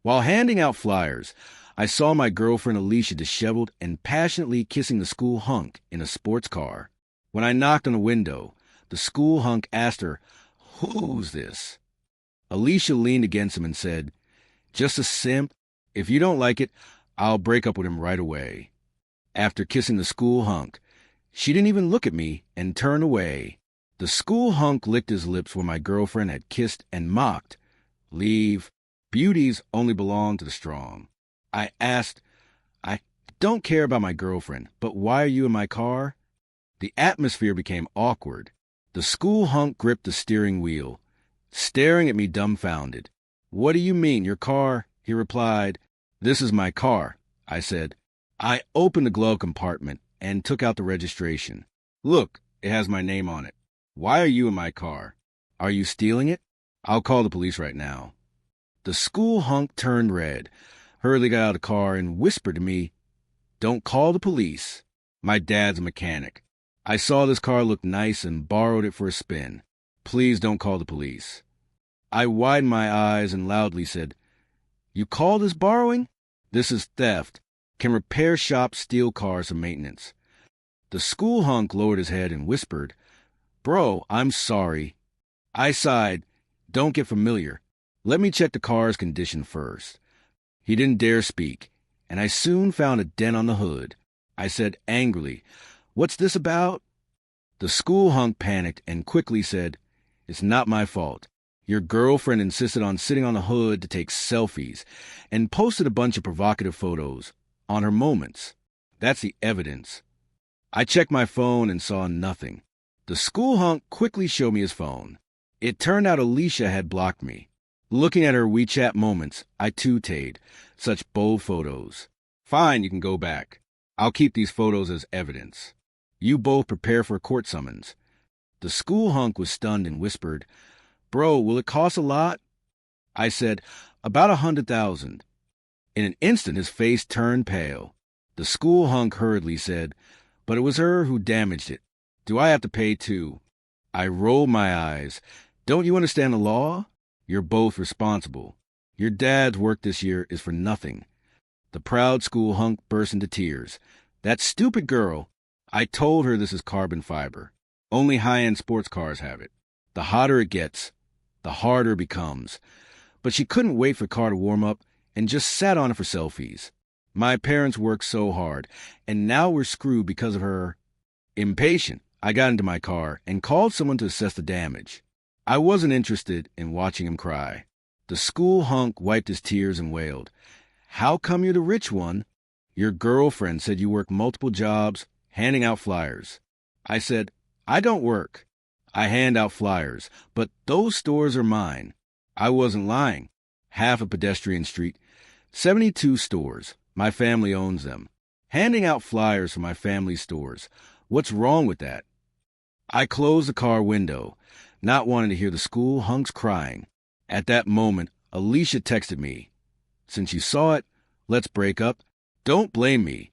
While handing out flyers, I saw my girlfriend Alicia disheveled and passionately kissing the school hunk in a sports car. When I knocked on the window, the school hunk asked her, "Who's this?" Alicia leaned against him and said, "Just a simp. If you don't like it, I'll break up with him right away." After kissing the school hunk, she didn't even look at me and turned away. The school hunk licked his lips where my girlfriend had kissed and mocked, "Leave. Beauties only belong to the strong." I asked, "I don't care about my girlfriend, but why are you in my car?" The atmosphere became awkward. The school hunk gripped the steering wheel, staring at me dumbfounded. "What do you mean, your car?" he replied. "This is my car," I said. I opened the glove compartment and took out the registration. "Look, it has my name on it. Why are you in my car? Are you stealing it? I'll call the police right now." The school hunk turned red, hurriedly got out of the car, and whispered to me, "Don't call the police. My dad's a mechanic. I saw this car look nice and borrowed it for a spin. Please don't call the police." I widened my eyes and loudly said, "You call this borrowing? This is theft. Can repair shops steal cars for maintenance?" The school hunk lowered his head and whispered, "Bro, I'm sorry." I sighed, "Don't get familiar. Let me check the car's condition first." He didn't dare speak, and I soon found a dent on the hood. I said angrily, "What's this about?" The school hunk panicked and quickly said, "It's not my fault. Your girlfriend insisted on sitting on the hood to take selfies and posted a bunch of provocative photos on her moments. That's the evidence." I checked my phone and saw nothing. The school hunk quickly showed me his phone. It turned out Alicia had blocked me. Looking at her WeChat moments, I toothed. Such bold photos. "Fine, you can go back. I'll keep these photos as evidence. You both prepare for a court summons." The school hunk was stunned and whispered, "Bro, will it cost a lot?" I said, "About 100,000. In an instant, his face turned pale. The school hunk hurriedly said, "But it was her who damaged it. Do I have to pay too?" I rolled my eyes. "Don't you understand the law? You're both responsible. Your dad's work this year is for nothing." The proud school hunk burst into tears. "That stupid girl. I told her this is carbon fiber. Only high-end sports cars have it. The hotter it gets, the harder it becomes. But she couldn't wait for the car to warm up and just sat on it for selfies. My parents worked so hard, and now we're screwed because of her." Impatient, I got into my car and called someone to assess the damage. I wasn't interested in watching him cry. The school hunk wiped his tears and wailed, "How come you're the rich one? Your girlfriend said you work multiple jobs, handing out flyers." I said, "I don't work. I hand out flyers, but those stores are mine." I wasn't lying. Half a pedestrian street, 72 stores. My family owns them. Handing out flyers for my family's stores. What's wrong with that? I closed the car window, not wanting to hear the school hunks crying. At that moment, Alicia texted me, "Since you saw it, let's break up. Don't blame me.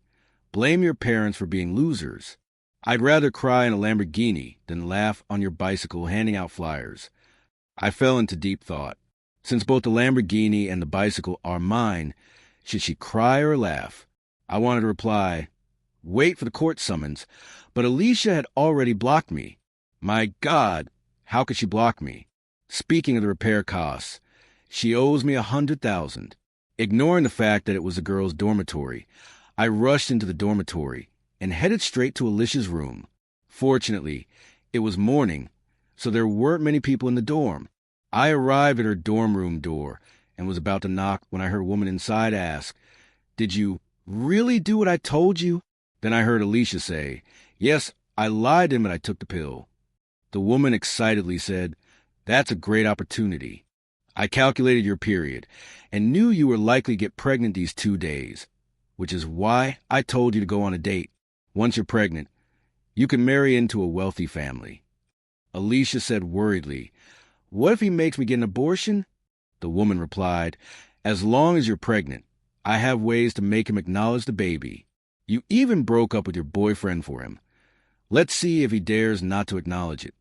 Blame your parents for being losers. I'd rather cry in a Lamborghini than laugh on your bicycle handing out flyers." I fell into deep thought. Since both the Lamborghini and the bicycle are mine, should she cry or laugh? I wanted to reply, "Wait for the court summons," but Alicia had already blocked me. My God, how could she block me? Speaking of the repair costs, she owes me 100,000. Ignoring the fact that it was the girls' dormitory, I rushed into the dormitory and headed straight to Alicia's room. Fortunately, it was morning, so there weren't many people in the dorm. I arrived at her dorm room door and was about to knock when I heard a woman inside ask, "Did you really do what I told you?" Then I heard Alicia say, "Yes, I lied to him and I took the pill." The woman excitedly said, "That's a great opportunity. I calculated your period and knew you were likely to get pregnant these 2 days, which is why I told you to go on a date. Once you're pregnant, you can marry into a wealthy family." Alicia said worriedly, "What if he makes me get an abortion?" The woman replied, "As long as you're pregnant, I have ways to make him acknowledge the baby. You even broke up with your boyfriend for him. Let's see if he dares not to acknowledge it."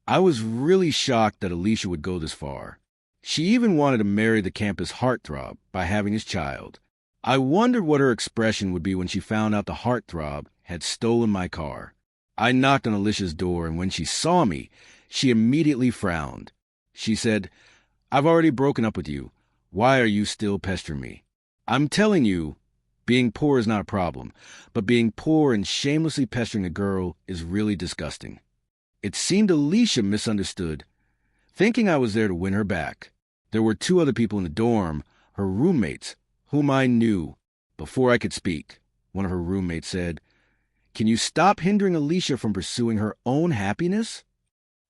I was really shocked that Alicia would go this far. She even wanted to marry the campus heartthrob by having his child. I wondered what her expression would be when she found out the heartthrob had stolen my car. I knocked on Alicia's door, and when she saw me, she immediately frowned. She said, "I've already broken up with you. Why are you still pestering me?" I'm telling you, being poor is not a problem, but being poor and shamelessly pestering a girl is really disgusting. It seemed Alicia misunderstood, thinking I was there to win her back. There were 2 other people in the dorm, her roommates, whom I knew. Before I could speak, one of her roommates said, "Can you stop hindering Alicia from pursuing her own happiness?"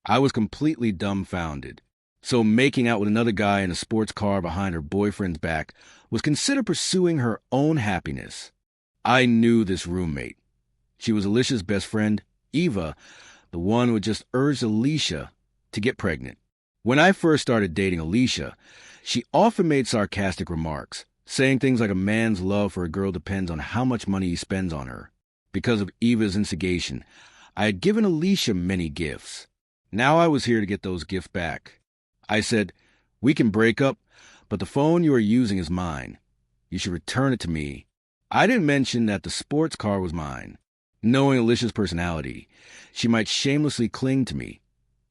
I was completely dumbfounded. So making out with another guy in a sports car behind her boyfriend's back was considered pursuing her own happiness. I knew this roommate. She was Alicia's best friend, Eva, the one who had just urged Alicia to get pregnant. When I first started dating Alicia, she often made sarcastic remarks, saying things like a man's love for a girl depends on how much money he spends on her. Because of Eva's instigation, I had given Alicia many gifts. Now I was here to get those gifts back. I said, "We can break up, but the phone you are using is mine. You should return it to me." I didn't mention that the sports car was mine. Knowing Alicia's personality, she might shamelessly cling to me.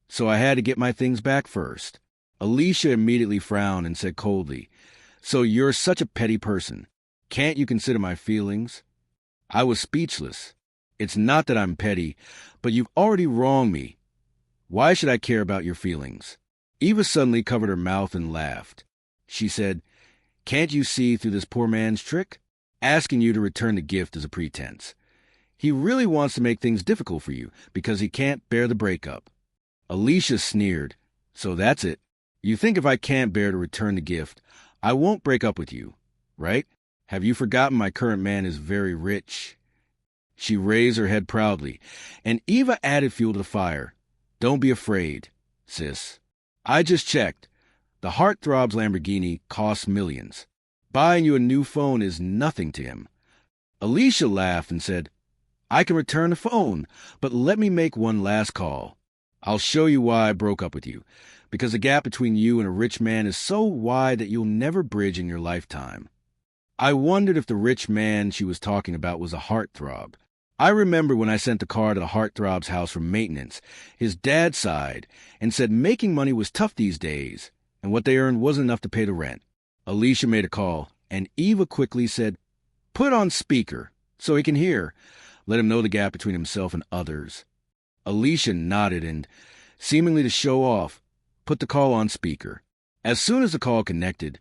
So I had to get my things back first. Alicia immediately frowned and said coldly, "So you're such a petty person. Can't you consider my feelings?" I was speechless. It's not that I'm petty, but you've already wronged me. Why should I care about your feelings? Eva suddenly covered her mouth and laughed. She said, "Can't you see through this poor man's trick? Asking you to return the gift is a pretense. He really wants to make things difficult for you because he can't bear the breakup." Alicia sneered. "So that's it. You think if I can't bear to return the gift, I won't break up with you, right? Have you forgotten my current man is very rich?" She raised her head proudly, and Eva added fuel to the fire. "Don't be afraid, sis. I just checked. The Heartthrob's Lamborghini costs millions. Buying you a new phone is nothing to him." Alicia laughed and said, "I can return the phone, but let me make one last call. I'll show you why I broke up with you, because the gap between you and a rich man is so wide that you'll never bridge in your lifetime." I wondered if the rich man she was talking about was a heartthrob. I remember when I sent the car to the heartthrob's house for maintenance, his dad sighed and said making money was tough these days, and what they earned wasn't enough to pay the rent. Alicia made a call, and Eva quickly said, "Put on speaker so he can hear. Let him know the gap between himself and others." Alicia nodded and, seemingly to show off, put the call on speaker. As soon as the call connected,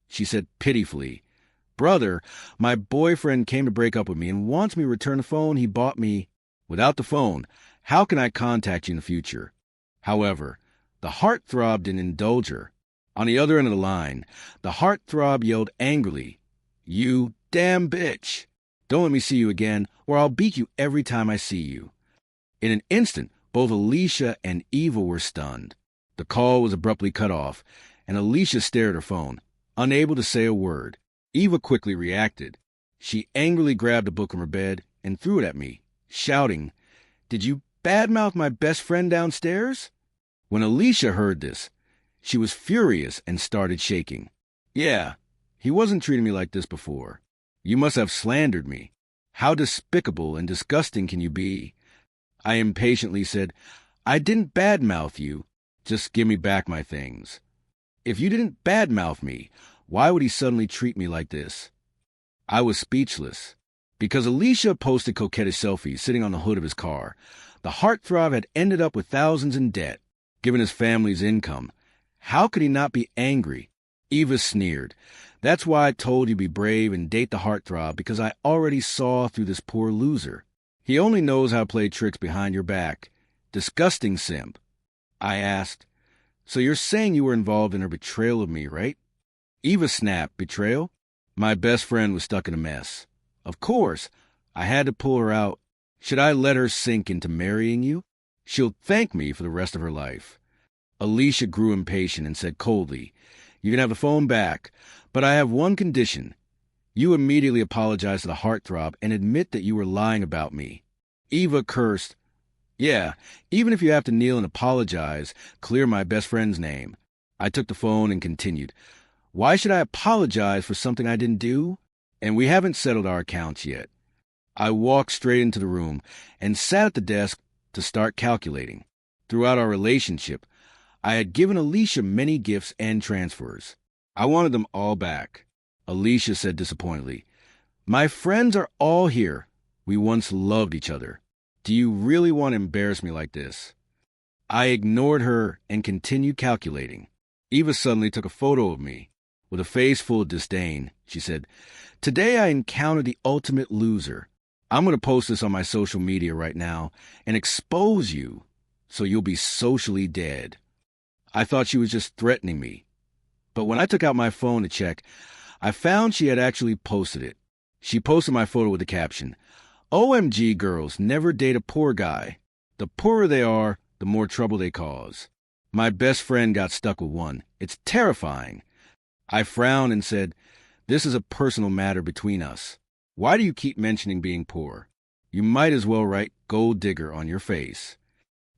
she said pitifully, "Brother, my boyfriend came to break up with me and wants me to return the phone he bought me. Without the phone, how can I contact you in the future?" However, the heartthrob didn't indulge her. On the other end of the line, the heartthrob yelled angrily, "You damn bitch! Don't let me see you again, or I'll beat you every time I see you." In an instant, both Alicia and Eva were stunned. The call was abruptly cut off, and Alicia stared at her phone, unable to say a word. Eva quickly reacted. She angrily grabbed a book from her bed and threw it at me, shouting, "Did you badmouth my best friend downstairs?" When Alicia heard this, she was furious and started shaking. "Yeah, he wasn't treating me like this before. You must have slandered me. How despicable and disgusting can you be?" I impatiently said, "I didn't badmouth you. Just give me back my things." "If you didn't badmouth me, why would he suddenly treat me like this?" I was speechless. Because Alicia posted coquettish selfies sitting on the hood of his car, the heartthrob had ended up with thousands in debt, given his family's income. How could he not be angry? Eva sneered. "That's why I told you to be brave and date the heartthrob, because I already saw through this poor loser. He only knows how to play tricks behind your back. Disgusting simp." I asked, "So you're saying you were involved in her betrayal of me, right?" Eva snapped. "Betrayal? My best friend was stuck in a mess. Of course, I had to pull her out. Should I let her sink into marrying you? She'll thank me for the rest of her life." Alicia grew impatient and said coldly, "You can have the phone back, but I have one condition. You immediately apologize to the heartthrob and admit that you were lying about me." Eva cursed. "Yeah, even if you have to kneel and apologize, clear my best friend's name. I took the phone and continued. Why should I apologize for something I didn't do? And we haven't settled our accounts yet. I walked straight into the room and sat at the desk to start calculating. Throughout our relationship, I had given Alicia many gifts and transfers. I wanted them all back. Alicia said disappointedly, My friends are all here. We once loved each other. Do you really want to embarrass me like this? I ignored her and continued calculating. Eva suddenly took a photo of me. With a face full of disdain, she said, Today I encountered the ultimate loser. I'm going to post this on my social media right now and expose you so you'll be socially dead. I thought she was just threatening me. But when I took out my phone to check, I found she had actually posted it. She posted my photo with the caption, OMG girls never date a poor guy. The poorer they are, the more trouble they cause. My best friend got stuck with one. It's terrifying. I frowned and said, This is a personal matter between us. Why do you keep mentioning being poor? You might as well write gold digger on your face.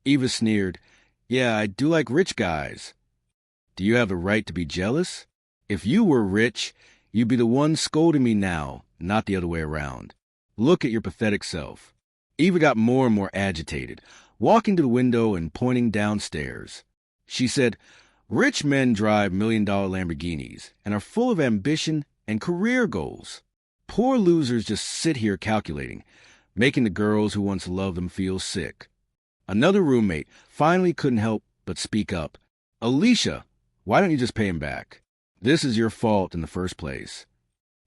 Eva sneered, Yeah, I do like rich guys. Do you have the right to be jealous? If you were rich, you'd be the one scolding me now, not the other way around. Look at your pathetic self. Eva got more and more agitated, walking to the window and pointing downstairs. She said, Rich men drive million-dollar Lamborghinis and are full of ambition and career goals. Poor losers just sit here calculating, making the girls who once loved them feel sick. Another roommate finally couldn't help but speak up. Alicia, why don't you just pay him back? This is your fault in the first place.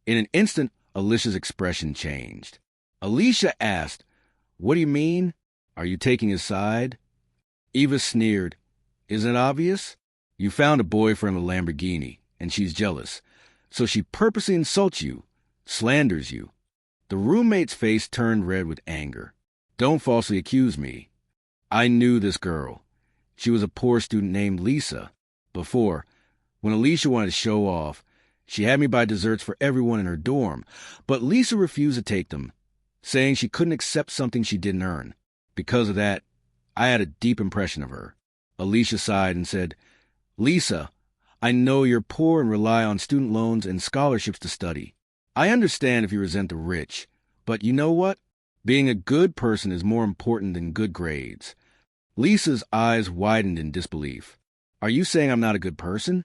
In an instant, Alicia's expression changed. Alicia asked, What do you mean? Are you taking his side? Eva sneered. Isn't it obvious? You found a boyfriend with a Lamborghini, and she's jealous. So she purposely insults you, slanders you. The roommate's face turned red with anger. Don't falsely accuse me. I knew this girl. She was a poor student named Lisa. Before, when Alicia wanted to show off, she had me buy desserts for everyone in her dorm, but Lisa refused to take them, saying she couldn't accept something she didn't earn. Because of that, I had a deep impression of her. Alicia sighed and said, Lisa, I know you're poor and rely on student loans and scholarships to study. I understand if you resent the rich, but you know what? Being a good person is more important than good grades. Lisa's eyes widened in disbelief. Are you saying I'm not a good person?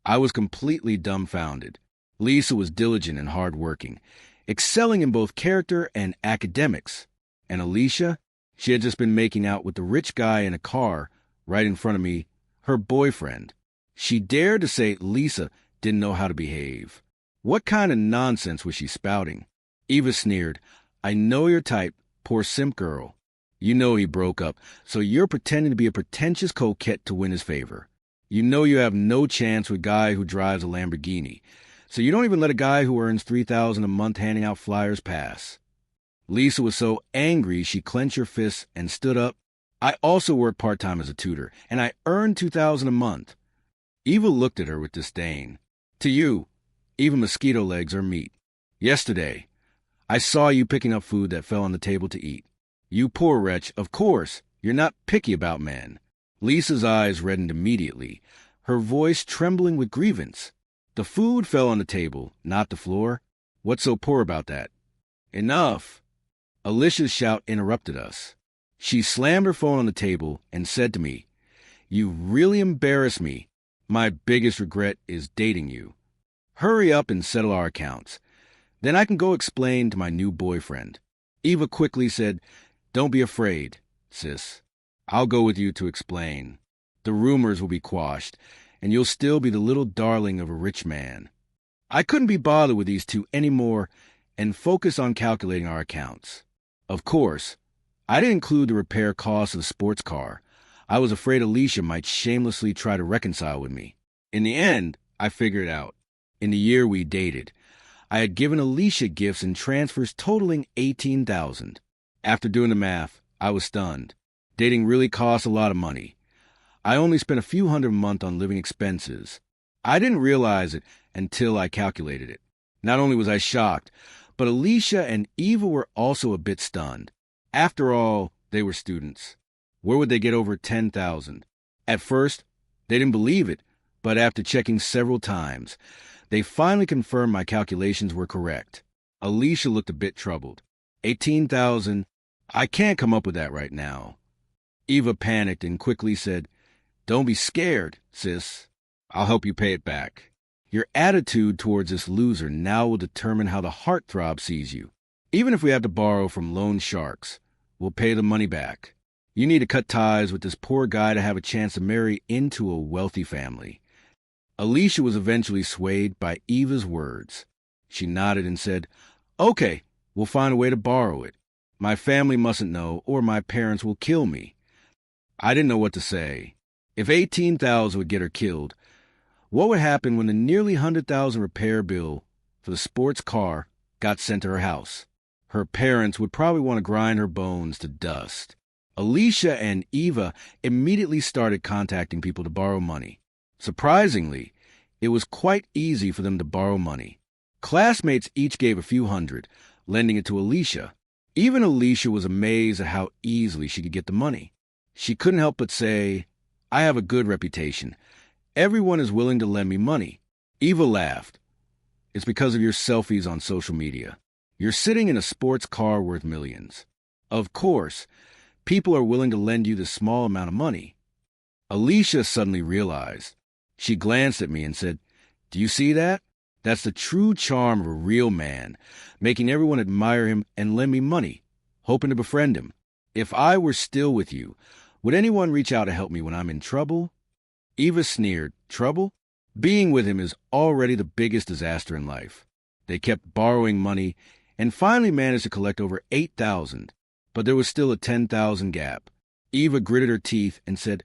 I was completely dumbfounded. Lisa was diligent and hardworking, excelling in both character and academics. And Alicia? She had just been making out with the rich guy in a car right in front of me, her boyfriend. She dared to say Lisa didn't know how to behave. What kind of nonsense was she spouting? Eva sneered. I know your type, poor simp girl. You know he broke up, so you're pretending to be a pretentious coquette to win his favor. You know you have no chance with a guy who drives a Lamborghini, so you don't even let a guy who earns $3,000 a month handing out flyers pass. Lisa was so angry she clenched her fists and stood up. I also work part-time as a tutor, and I earn $2,000 a month. Eva looked at her with disdain. To you, even mosquito legs are meat. Yesterday, I saw you picking up food that fell on the table to eat. You poor wretch, of course, you're not picky about men. Lisa's eyes reddened immediately, her voice trembling with grievance. The food fell on the table, not the floor. What's so poor about that? Enough! Alicia's shout interrupted us. She slammed her phone on the table and said to me, You really embarrass me. My biggest regret is dating you. Hurry up and settle our accounts. Then I can go explain to my new boyfriend. Eva quickly said, Don't be afraid, sis. I'll go with you to explain. The rumors will be quashed, and you'll still be the little darling of a rich man. I couldn't be bothered with these two anymore and focus on calculating our accounts. Of course, I didn't include the repair costs of the sports car. I was afraid Alicia might shamelessly try to reconcile with me. In the end, I figured it out. In the year we dated, I had given Alicia gifts and transfers totaling $18,000. After doing the math, I was stunned. Dating really costs a lot of money. I only spent a few hundred a month on living expenses. I didn't realize it until I calculated it. Not only was I shocked, but Alicia and Eva were also a bit stunned. After all, they were students. Where would they get over $10,000? At first, they didn't believe it, but after checking several times, they finally confirmed my calculations were correct. Alicia looked a bit troubled. 18,000. I can't come up with that right now. Eva panicked and quickly said, "Don't be scared, sis. I'll help you pay it back. Your attitude towards this loser now will determine how the heartthrob sees you. Even if we have to borrow from loan sharks, we'll pay the money back. You need to cut ties with this poor guy to have a chance to marry into a wealthy family." Alicia was eventually swayed by Eva's words. She nodded and said, "Okay, we'll find a way to borrow it. My family mustn't know, or my parents will kill me." I didn't know what to say. If 18,000 would get her killed, what would happen when the nearly 100,000 repair bill for the sports car got sent to her house? Her parents would probably want to grind her bones to dust. Alicia and Eva immediately started contacting people to borrow money. Surprisingly, it was quite easy for them to borrow money. Classmates each gave a few hundred, lending it to Alicia. Even Alicia was amazed at how easily she could get the money. She couldn't help but say, "I have a good reputation. Everyone is willing to lend me money." Eva laughed. "It's because of your selfies on social media. You're sitting in a sports car worth millions. Of course, people are willing to lend you this small amount of money." Alicia suddenly realized. She glanced at me and said, "Do you see that? That's the true charm of a real man, making everyone admire him and lend me money, hoping to befriend him. If I were still with you, would anyone reach out to help me when I'm in trouble?" Eva sneered. "Trouble? Being with him is already the biggest disaster in life." They kept borrowing money and finally managed to collect over 8,000, but there was still a 10,000 gap. Eva gritted her teeth and said,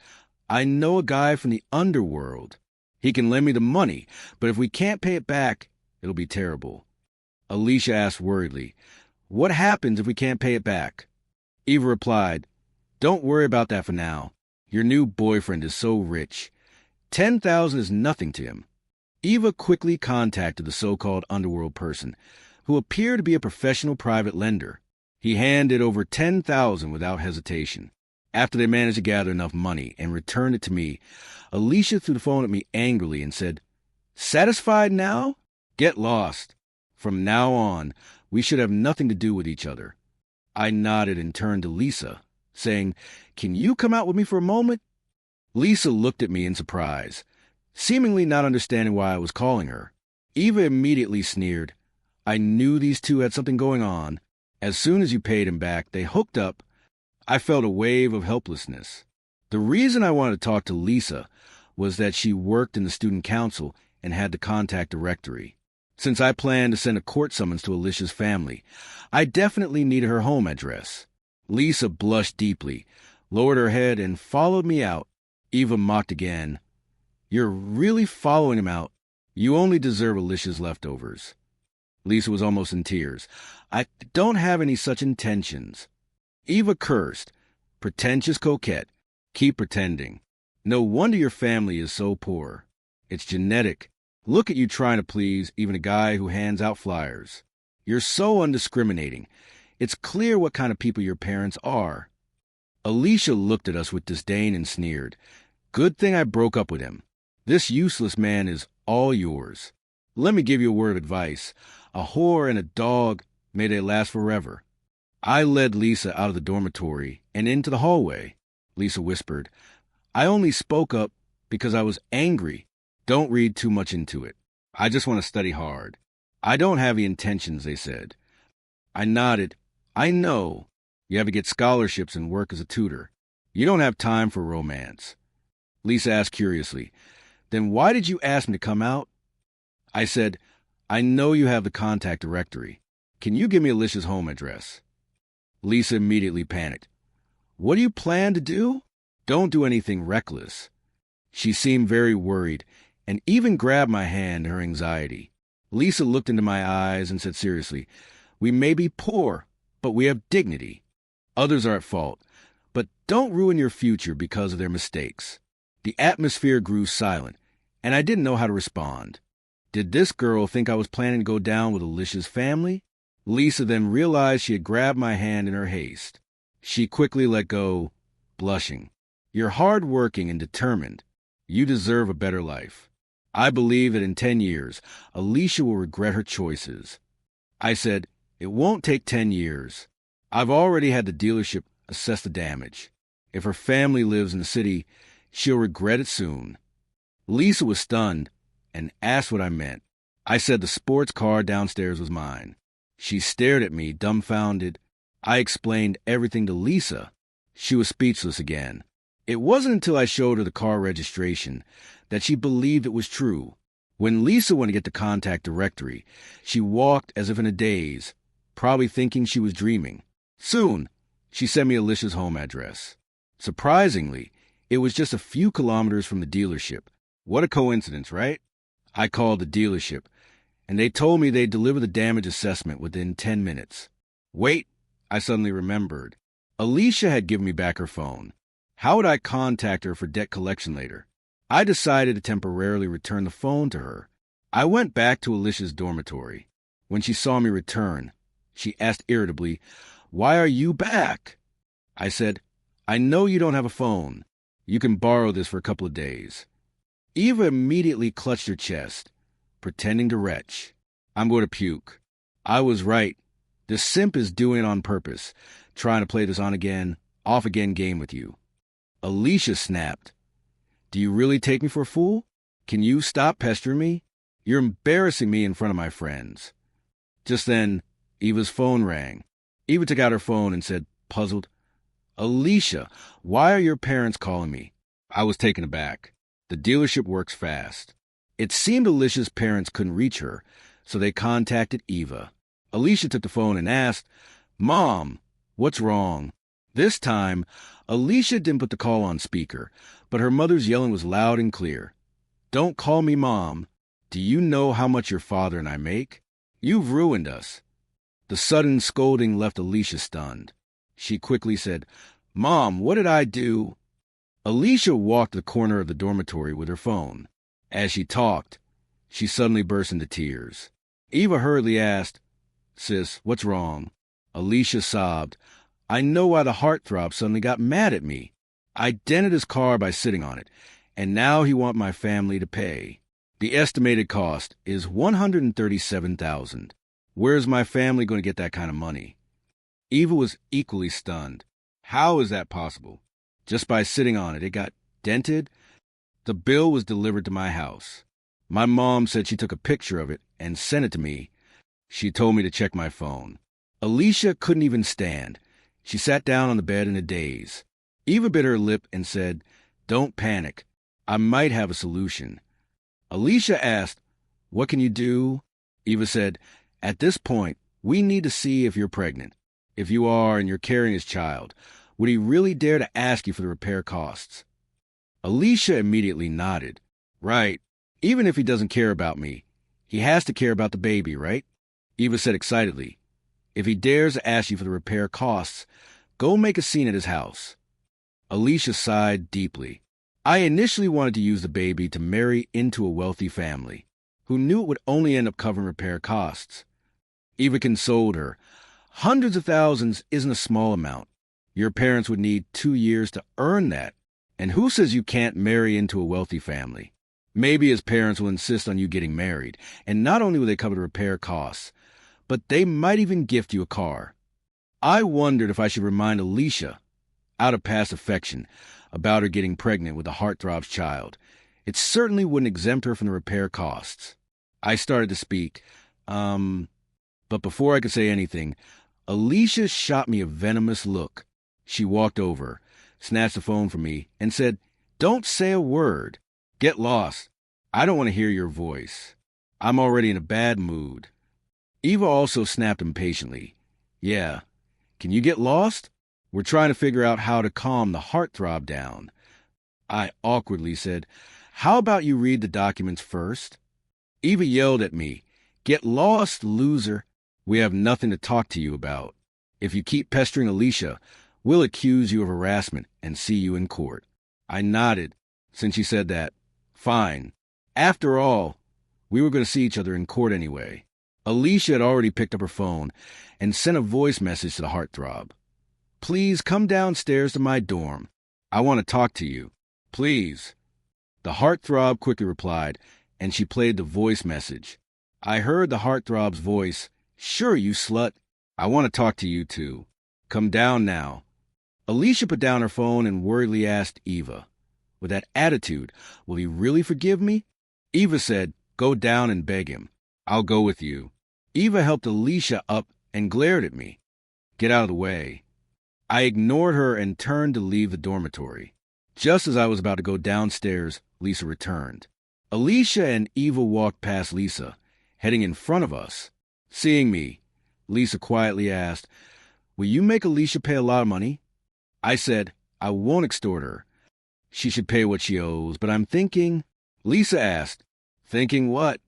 "I know a guy from the underworld. He can lend me the money, but if we can't pay it back, it'll be terrible." Alicia asked worriedly, "What happens if we can't pay it back?" Eva replied, "Don't worry about that for now. Your new boyfriend is so rich. 10,000 is nothing to him." Eva quickly contacted the so-called underworld person, who appeared to be a professional private lender. He handed over 10,000 without hesitation. After they managed to gather enough money and returned it to me, Alicia threw the phone at me angrily and said, "Satisfied now? Get lost. From now on, we should have nothing to do with each other." I nodded and turned to Lisa, saying, "Can you come out with me for a moment?" Lisa looked at me in surprise, seemingly not understanding why I was calling her. Eva immediately sneered. "I knew these two had something going on. As soon as you paid him back, they hooked up." I felt a wave of helplessness. The reason I wanted to talk to Lisa was that she worked in the student council and had the contact directory. Since I planned to send a court summons to Alicia's family, I definitely needed her home address. Lisa blushed deeply, lowered her head, and followed me out. Eva mocked again. "You're really following him out. You only deserve Alicia's leftovers." Lisa was almost in tears. "I don't have any such intentions." Eva cursed. "Pretentious coquette. Keep pretending. No wonder your family is so poor. It's genetic. Look at you trying to please even a guy who hands out flyers. You're so undiscriminating. It's clear what kind of people your parents are." Alicia looked at us with disdain and sneered. "Good thing I broke up with him. This useless man is all yours. Let me give you a word of advice. A whore and a dog, may they last forever." I led Lisa out of the dormitory and into the hallway. Lisa whispered, "I only spoke up because I was angry. Don't read too much into it. I just want to study hard." "I don't have the intentions," they said. I nodded. "I know. You have to get scholarships and work as a tutor. You don't have time for romance." Lisa asked curiously, "Then why did you ask me to come out?" I said, "I know you have the contact directory. Can you give me Alicia's home address?" Lisa immediately panicked. "What do you plan to do?" "Don't do anything reckless." She seemed very worried and even grabbed my hand in her anxiety. Lisa looked into my eyes and said seriously, "We may be poor, but we have dignity. Others are at fault, but don't ruin your future because of their mistakes." The atmosphere grew silent, and I didn't know how to respond. Did this girl think I was planning to go down with Alicia's family? Lisa then realized she had grabbed my hand in her haste. She quickly let go, blushing. "You're hard-working and determined. You deserve a better life." I believe that in 10 years, Alicia will regret her choices. I said, it won't take 10 years. I've already had the dealership assess the damage. If her family lives in the city, she'll regret it soon. Lisa was stunned and asked what I meant. I said the sports car downstairs was mine. She stared at me, dumbfounded. I explained everything to Lisa. She was speechless again. It wasn't until I showed her the car registration that she believed it was true. When Lisa went to get the contact directory, she walked as if in a daze, probably thinking she was dreaming. Soon, she sent me Alicia's home address. Surprisingly, it was just a few kilometers from the dealership. What a coincidence, right? I called the dealership, and they told me they'd deliver the damage assessment within 10 minutes. Wait, I suddenly remembered. Alicia had given me back her phone. How would I contact her for debt collection later? I decided to temporarily return the phone to her. I went back to Alicia's dormitory. When she saw me return, she asked irritably, "Why are you back?" I said, "I know you don't have a phone. You can borrow this for a couple of days." Eva immediately clutched her chest, pretending to retch. I'm going to puke. I was right. This simp is doing it on purpose, trying to play this on-again, off-again game with you. Alicia snapped. Do you really take me for a fool? Can you stop pestering me? You're embarrassing me in front of my friends. Just then, Eva's phone rang. Eva took out her phone and said, puzzled, "Alicia, why are your parents calling me?" I was taken aback. The dealership works fast. It seemed Alicia's parents couldn't reach her, so they contacted Eva. Alicia took the phone and asked, "Mom, what's wrong?" This time, Alicia didn't put the call on speaker, but her mother's yelling was loud and clear. "Don't call me Mom. Do you know how much your father and I make? You've ruined us." The sudden scolding left Alicia stunned. She quickly said, "Mom, what did I do?" Alicia walked to the corner of the dormitory with her phone. As she talked, she suddenly burst into tears. Eva hurriedly asked, "Sis, what's wrong?" Alicia sobbed, "I know why the heartthrob suddenly got mad at me. I dented his car by sitting on it, and now he wants my family to pay. The estimated cost is $137,000. Where's my family going to get that kind of money?" Eva was equally stunned. How is that possible? Just by sitting on it, it got dented? The bill was delivered to my house. My mom said she took a picture of it and sent it to me. She told me to check my phone. Alicia couldn't even stand. She sat down on the bed in a daze. Eva bit her lip and said, "Don't panic. I might have a solution." Alicia asked, "What can you do?" Eva said, "At this point, we need to see if you're pregnant. If you are and you're carrying his child, would he really dare to ask you for the repair costs?" Alicia immediately nodded. "Right. Even if he doesn't care about me, he has to care about the baby, right?" Eva said excitedly, "If he dares to ask you for the repair costs, go make a scene at his house." Alicia sighed deeply. I initially wanted to use the baby to marry into a wealthy family, who knew it would only end up covering repair costs. Eva consoled her. "Hundreds of thousands isn't a small amount. Your parents would need 2 years to earn that. And who says you can't marry into a wealthy family? Maybe his parents will insist on you getting married, and not only will they cover the repair costs, but they might even gift you a car." I wondered if I should remind Alicia, out of past affection, about her getting pregnant with a heartthrob's child. It certainly wouldn't exempt her from the repair costs. I started to speak, but before I could say anything, Alicia shot me a venomous look. She walked over, snatched the phone from me, and said, "Don't say a word. Get lost. I don't want to hear your voice. I'm already in a bad mood." Eva also snapped impatiently. "Yeah. Can you get lost? We're trying to figure out how to calm the heartthrob down." I awkwardly said, "How about you read the documents first?" Eva yelled at me, "Get lost, loser. We have nothing to talk to you about. If you keep pestering Alicia, we'll accuse you of harassment and see you in court." I nodded, since she said that. Fine. After all, we were going to see each other in court anyway. Alicia had already picked up her phone and sent a voice message to the heartthrob. "Please come downstairs to my dorm. I want to talk to you. Please." The heartthrob quickly replied, and she played the voice message. I heard the heartthrob's voice. "Sure, you slut. I want to talk to you too. Come down now." Alicia put down her phone and worriedly asked Eva, with that attitude, "Will he really forgive me?" Eva said, "Go down and beg him. I'll go with you." Eva helped Alicia up and glared at me. "Get out of the way." I ignored her and turned to leave the dormitory. Just as I was about to go downstairs, Lisa returned. Alicia and Eva walked past Lisa, heading in front of us. Seeing me, Lisa quietly asked, "Will you make Alicia pay a lot of money?" I said, "I won't extort her. She should pay what she owes, but I'm thinking—" Lisa asked, "Thinking what?"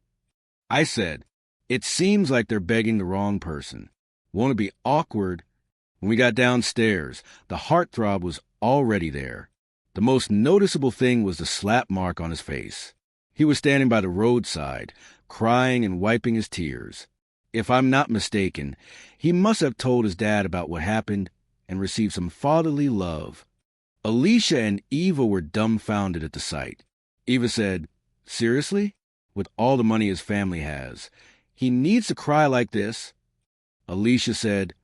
I said, "It seems like they're begging the wrong person. Won't it be awkward?" When we got downstairs, the heartthrob was already there. The most noticeable thing was the slap mark on his face. He was standing by the roadside, crying and wiping his tears. If I'm not mistaken, he must have told his dad about what happened and received some fatherly love. Alicia and Eva were dumbfounded at the sight. Eva said, "Seriously? With all the money his family has, he needs to cry like this?" Alicia said,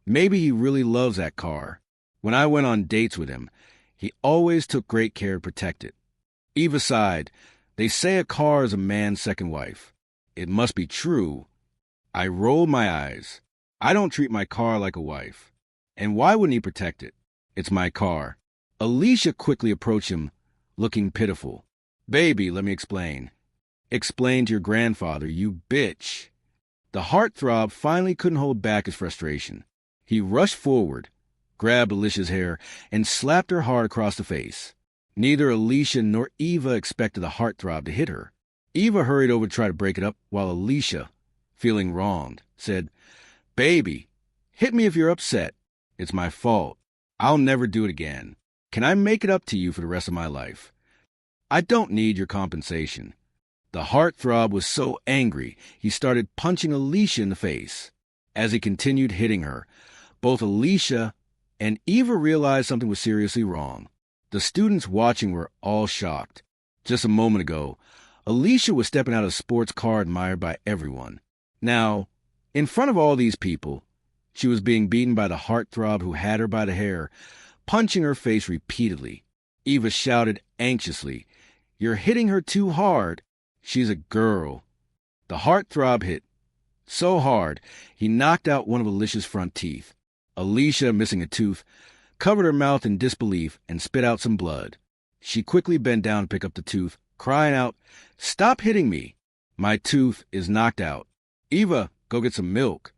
"Maybe he really loves that car. When I went on dates with him, he always took great care to protect it." Eva sighed. "They say a car is a man's second wife. It must be true." I rolled my eyes. "I don't treat my car like a wife. And why wouldn't he protect it? It's my car." Alicia quickly approached him, looking pitiful. "Baby, let me explain." "Explain to your grandfather, you bitch." The heartthrob finally couldn't hold back his frustration. He rushed forward, grabbed Alicia's hair, and slapped her hard across the face. Neither Alicia nor Eva expected the heartthrob to hit her. Eva hurried over to try to break it up, while Alicia, feeling wronged, said, "Baby, hit me if you're upset. It's my fault. I'll never do it again. Can I make it up to you for the rest of my life? I don't need your compensation." The heartthrob was so angry, he started punching Alicia in the face. As he continued hitting her, both Alicia and Eva realized something was seriously wrong. The students watching were all shocked. Just a moment ago, Alicia was stepping out of a sports car admired by everyone. Now, in front of all these people, she was being beaten by the heartthrob who had her by the hair, punching her face repeatedly. Eva shouted anxiously, "You're hitting her too hard. She's a girl." The heartthrob hit so hard, he knocked out one of Alicia's front teeth. Alicia, missing a tooth, covered her mouth in disbelief and spit out some blood. She quickly bent down to pick up the tooth, crying out, "Stop hitting me. My tooth is knocked out. Eva, go get some milk."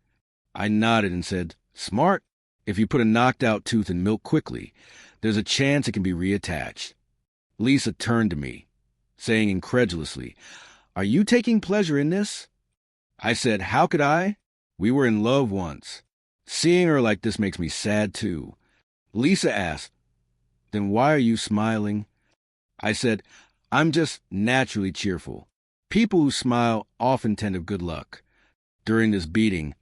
I nodded and said, "Smart. If you put a knocked out tooth in milk quickly, there's a chance it can be reattached." Lisa turned to me, saying incredulously, "Are you taking pleasure in this?" I said, "How could I? We were in love once. Seeing her like this makes me sad too." Lisa asked, "Then why are you smiling?" I said, "I'm just naturally cheerful. People who smile often tend to have good luck." During this beating,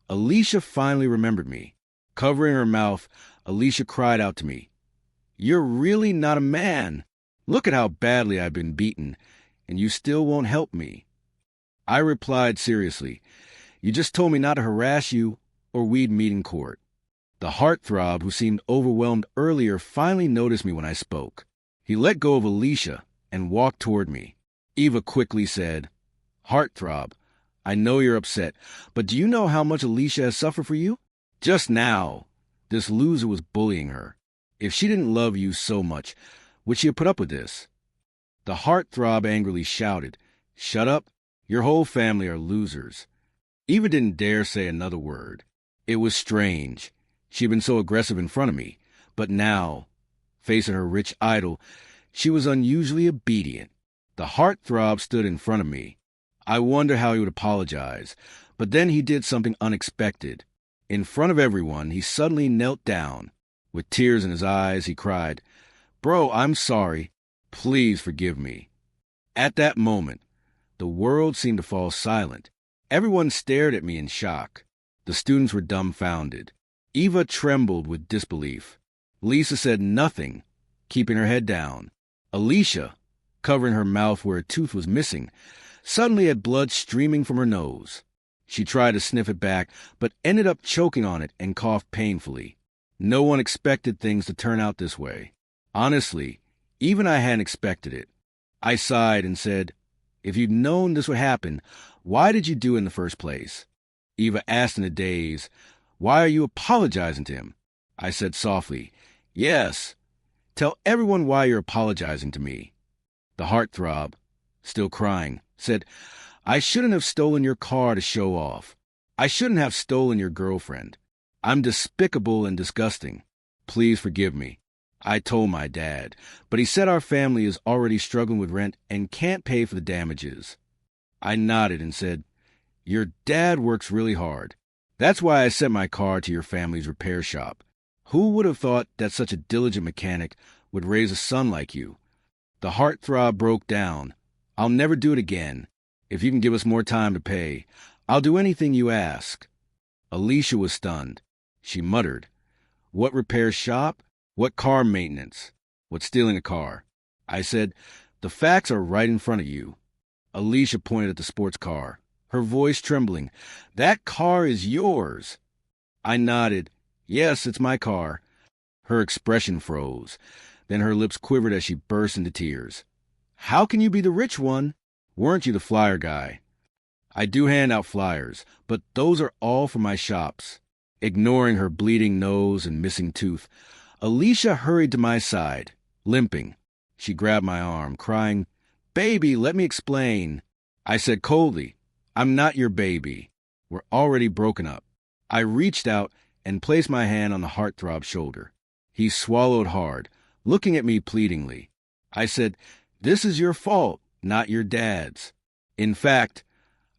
Alicia finally remembered me. Covering her mouth, Alicia cried out to me, "You're really not a man. Look at how badly I've been beaten, and you still won't help me." I replied seriously, "You just told me not to harass you, or we'd meet in court." The heartthrob, who seemed overwhelmed earlier, finally noticed me when I spoke. He let go of Alicia and walked toward me. Eva quickly said, "Heartthrob, I know you're upset, but do you know how much Alicia has suffered for you? Just now, this loser was bullying her. If she didn't love you so much, would she have put up with this?" The heartthrob angrily shouted, "Shut up. Your whole family are losers." Eva didn't dare say another word. It was strange. She'd been so aggressive in front of me, but now, facing her rich idol, she was unusually obedient. The heartthrob stood in front of me. I wondered how he would apologize, but then he did something unexpected. In front of everyone, he suddenly knelt down. With tears in his eyes, he cried, "Bro, I'm sorry. Please forgive me." At that moment, the world seemed to fall silent. Everyone stared at me in shock. The students were dumbfounded. Eva trembled with disbelief. Lisa said nothing, keeping her head down. Alicia, covering her mouth where a tooth was missing, suddenly had blood streaming from her nose. She tried to sniff it back, but ended up choking on it and coughed painfully. No one expected things to turn out this way. Honestly, even I hadn't expected it. I sighed and said, "If you'd known this would happen, why did you do it in the first place?" Eva asked in a daze, "Why are you apologizing to him?" I said softly, "Yes. Tell everyone why you're apologizing to me." The heartthrob, still crying, said, "I shouldn't have stolen your car to show off. I shouldn't have stolen your girlfriend. I'm despicable and disgusting. Please forgive me." I told my dad, but he said our family is already struggling with rent and can't pay for the damages. I nodded and said, "Your dad works really hard. That's why I sent my car to your family's repair shop. Who would have thought that such a diligent mechanic would raise a son like you?" The heartthrob broke down. "I'll never do it again. If you can give us more time to pay, I'll do anything you ask." Alicia was stunned. She muttered, "What repair shop? What car maintenance? What's stealing a car?" I said, "The facts are right in front of you." Alicia pointed at the sports car, her voice trembling. "That car is yours." I nodded. "Yes, it's my car." Her expression froze. Then her lips quivered as she burst into tears. "How can you be the rich one? Weren't you the flyer guy?" "I do hand out flyers, but those are all for my shops." Ignoring her bleeding nose and missing tooth, Alicia hurried to my side, limping. She grabbed my arm, crying, "Baby, let me explain." I said coldly, "I'm not your baby. We're already broken up." I reached out and placed my hand on the heartthrob's shoulder. He swallowed hard, looking at me pleadingly. I said, "This is your fault, not your dad's. In fact,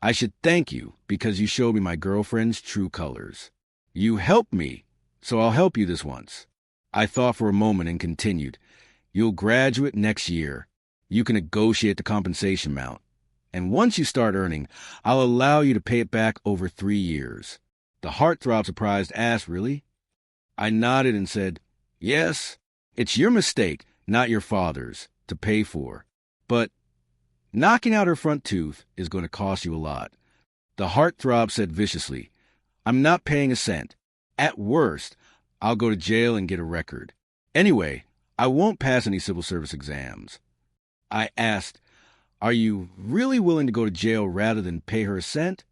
I should thank you because you showed me my girlfriend's true colors. You helped me, so I'll help you this once." I thought for a moment and continued, "You'll graduate next year. You can negotiate the compensation amount. And once you start earning, I'll allow you to pay it back over 3 years." The heartthrob surprised asked, "Really?" I nodded and said, "Yes, it's your mistake, not your father's, to pay for. But knocking out her front tooth is going to cost you a lot." The heartthrob said viciously, "I'm not paying a cent. At worst, I'll go to jail and get a record. Anyway, I won't pass any civil service exams." I asked, "Are you really willing to go to jail rather than pay her a cent?"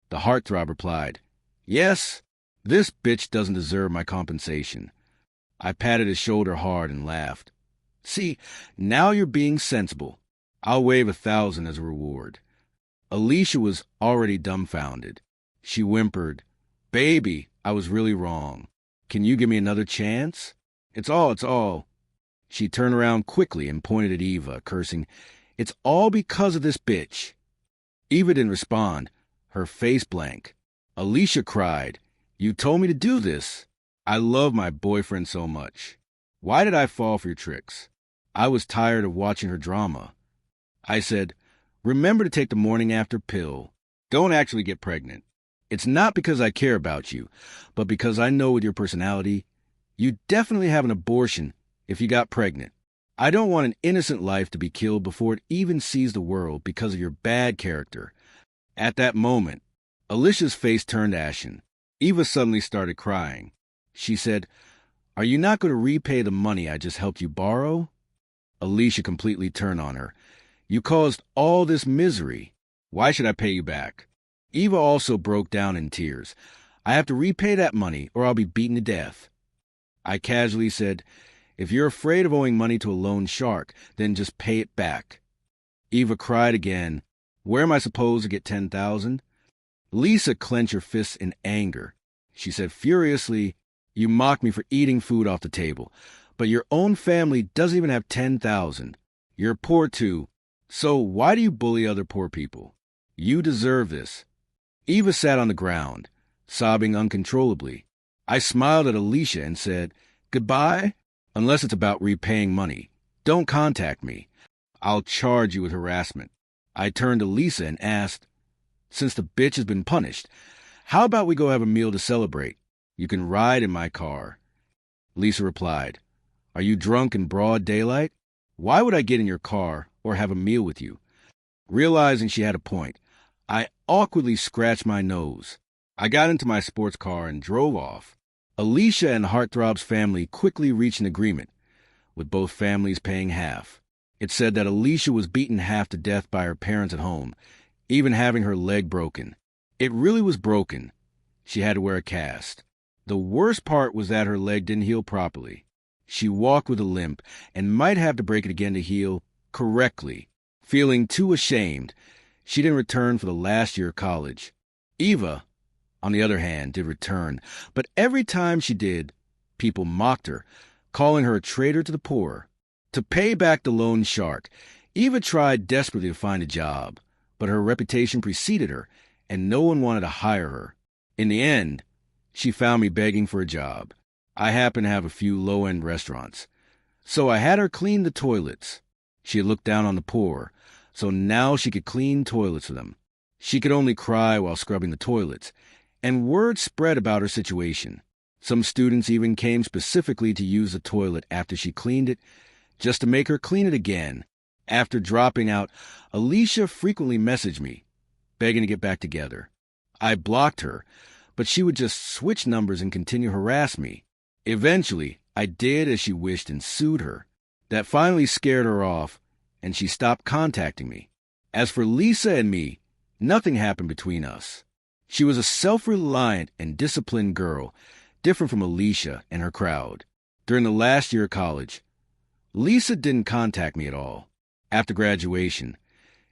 The heartthrob replied, "Yes, this bitch doesn't deserve my compensation." I patted his shoulder hard and laughed. "See, now you're being sensible. I'll waive 1,000 as a reward." Alicia was already dumbfounded. She whimpered, "Baby, I was really wrong. Can you give me another chance? It's all. She turned around quickly and pointed at Eva, cursing, "It's all because of this bitch." Eva didn't respond, her face blank. Alicia cried, "You told me to do this. I love my boyfriend so much. Why did I fall for your tricks? I was tired of watching her drama." I said, "Remember to take the morning after pill. Don't actually get pregnant. It's not because I care about you, but because I know with your personality, you'd definitely have an abortion if you got pregnant. I don't want an innocent life to be killed before it even sees the world because of your bad character." At that moment, Alicia's face turned ashen. Eva suddenly started crying. She said, "Are you not going to repay the money I just helped you borrow?" Alicia completely turned on her. "You caused all this misery. Why should I pay you back?" Eva also broke down in tears. "I have to repay that money or I'll be beaten to death." I casually said, "If you're afraid of owing money to a loan shark, then just pay it back." Eva cried again. "Where am I supposed to get 10,000? Lisa clenched her fists in anger. She said furiously, "You mock me for eating food off the table, but your own family doesn't even have 10,000. You're poor too, so why do you bully other poor people? You deserve this." Eva sat on the ground, sobbing uncontrollably. I smiled at Alicia and said, "Goodbye? Unless it's about repaying money. Don't contact me. I'll charge you with harassment." I turned to Lisa and asked, "Since the bitch has been punished, how about we go have a meal to celebrate? You can ride in my car." Lisa replied, "Are you drunk in broad daylight? Why would I get in your car or have a meal with you. Realizing she had a point, I awkwardly scratched my nose. I got into my sports car and drove off. Alicia and Heartthrob's family quickly reached an agreement, with both families paying half. It said that Alicia was beaten half to death by her parents at home, even having her leg broken. It really was broken. She had to wear a cast. The worst part was that her leg didn't heal properly. She walked with a limp and might have to break it again to heal correctly. Feeling too ashamed, she didn't return for the last year of college. Eva, on the other hand, did return, but every time she did, people mocked her, calling her a traitor to the poor. To pay back the loan shark, Eva tried desperately to find a job, but her reputation preceded her, and no one wanted to hire her. In the end, she found me begging for a job. I happened to have a few low-end restaurants, so I had her clean the toilets. She had looked down on the poor, so now she could clean toilets for them. She could only cry while scrubbing the toilets, and word spread about her situation. Some students even came specifically to use the toilet after she cleaned it, just to make her clean it again. After dropping out, Alicia frequently messaged me, begging to get back together. I blocked her, but she would just switch numbers and continue to harass me. Eventually, I did as she wished and sued her. That finally scared her off, and she stopped contacting me. As for Lisa and me, nothing happened between us. She was a self-reliant and disciplined girl, different from Alicia and her crowd. During the last year of college, Lisa didn't contact me at all. After graduation,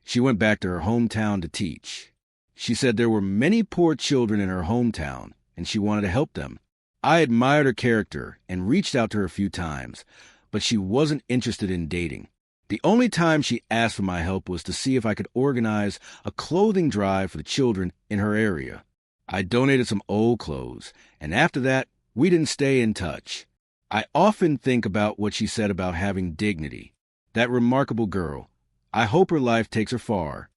she went back to her hometown to teach. She said there were many poor children in her hometown, and she wanted to help them. I admired her character and reached out to her a few times, but she wasn't interested in dating. The only time she asked for my help was to see if I could organize a clothing drive for the children in her area. I donated some old clothes, and after that, we didn't stay in touch. I often think about what she said about having dignity. That remarkable girl. I hope her life takes her far.